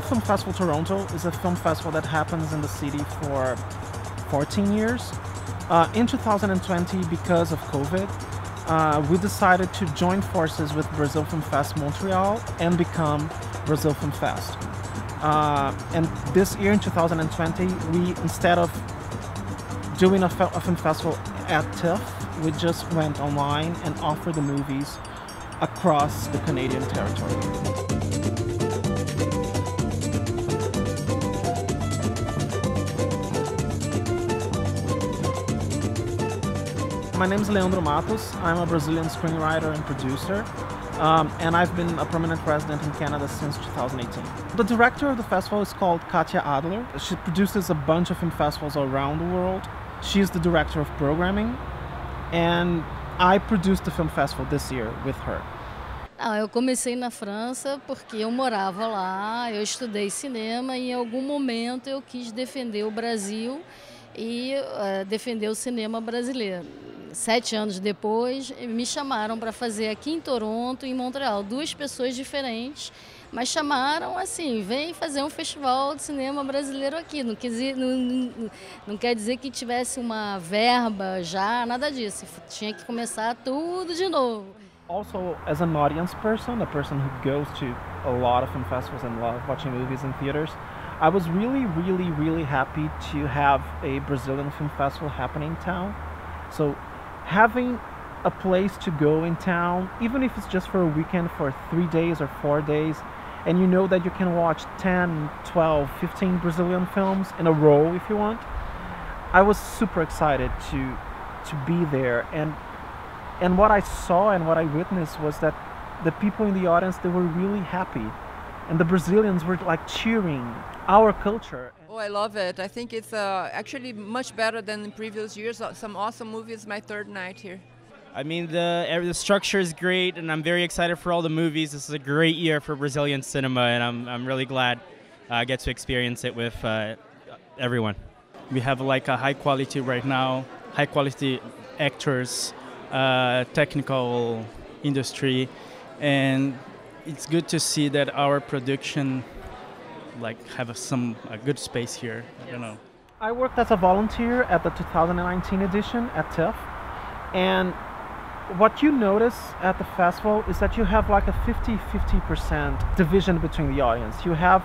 Film Festival Toronto is a film festival that happens in the city for 14 years. In 2020, because of COVID, we decided to join forces with Brazil Film Fest Montreal and become Brazil Film Fest. And this year in 2020, we, instead of doing a film festival at TIFF, we just went online and offered the movies across the Canadian territory. My name is Leandro Matos. I'm a Brazilian screenwriter and producer, and I've been a permanent resident in Canada since 2018. The director of the festival is called Katja Adler. She produces a bunch of film festivals around the world. She's the director of programming, and I produced the film festival this year with her. Eu comecei na França porque eu morava lá, eu estudei cinema e em algum momento eu quis defender o Brasil e defender o cinema brasileiro. 7 anos depois, me chamaram para fazer aqui em Toronto e em Montreal, 2 pessoas diferentes, mas chamaram assim, vem fazer um festival de cinema brasileiro aqui. Não quer dizer que tivesse uma verba já, nada disso. Tinha que começar tudo de novo. Also, as an audience person, a person who goes to a lot of film festivals and love watching movies in theaters, I was really happy to have a Brazilian film festival happening in town. So having a place to go in town, even if it's just for a weekend, for 3 days or 4 days, and you know that you can watch 10, 12, 15 Brazilian films in a row if you want, I was super excited to be there. And what I saw and what I witnessed was that the people in the audience, they were really happy. And the Brazilians were like cheering our culture. Oh, I love it. I think it's actually much better than in previous years. Some awesome movies. My 3rd night here. I mean, the structure is great, and I'm very excited for all the movies. This is a great year for Brazilian cinema, and I'm really glad I get to experience it with everyone. We have like a high quality right now, high quality actors, technical industry, and it's good to see that our production like have a good space here. I don't know. I worked as a volunteer at the 2019 edition at TIFF, and what you notice at the festival is that you have like a 50-50% division between the audience. You have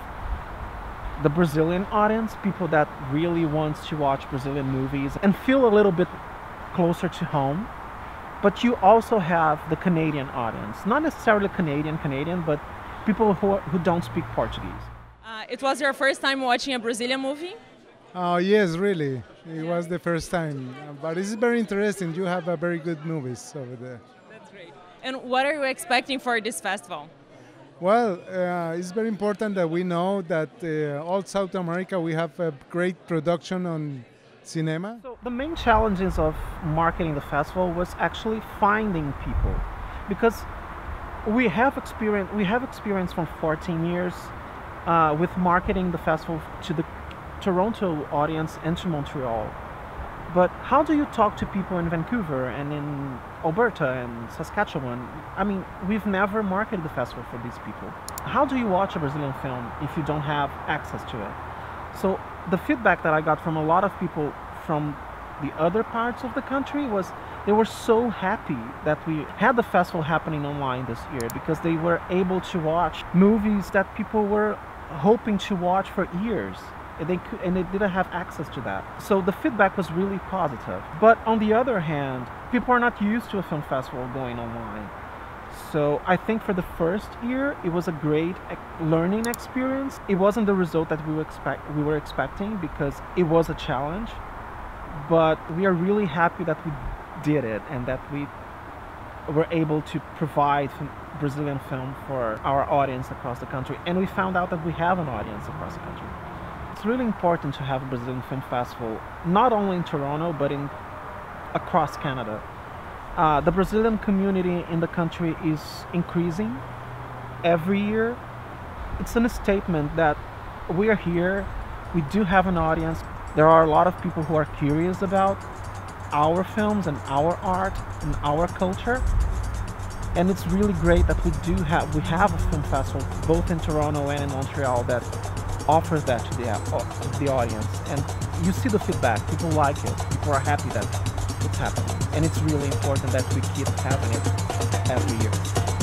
the Brazilian audience, people that really wants to watch Brazilian movies and feel a little bit closer to home. But you also have the Canadian audience, not necessarily Canadian, but people who don't speak Portuguese. It was your first time watching a Brazilian movie? Oh yes, really. It was the first time. But it's very interesting. You have a very good movies over there. That's great. And what are you expecting for this festival? Well, it's very important that we know that all South America, we have a great production on cinema. So the main challenges of marketing the festival was actually finding people, because we have experience from 14 years with marketing the festival to the Toronto audience and to Montreal. But how do you talk to people in Vancouver and in Alberta and Saskatchewan? I mean, we've never marketed the festival for these people. How do you watch a Brazilian film if you don't have access to it? So the feedback that I got from a lot of people from the other parts of the country was they were so happy that we had the festival happening online this year, because they were able to watch movies that people were hoping to watch for years. They didn't have access to that. So the feedback was really positive. But on the other hand, people are not used to a film festival going online. So I think for the first year, it was a great learning experience. It wasn't the result that we were expecting, because it was a challenge. But we are really happy that we did it and that we were able to provide Brazilian film for our audience across the country. And we found out that we have an audience across the country. It's really important to have a Brazilian film festival, not only in Toronto, but across Canada. The Brazilian community in the country is increasing every year. It's a statement that we are here, we do have an audience. There are a lot of people who are curious about our films and our art and our culture. And it's really great that we have a film festival both in Toronto and in Montreal that offers that to the audience, and you see the feedback. People like it. People are happy that it's happening, and it's really important that we keep having it every year.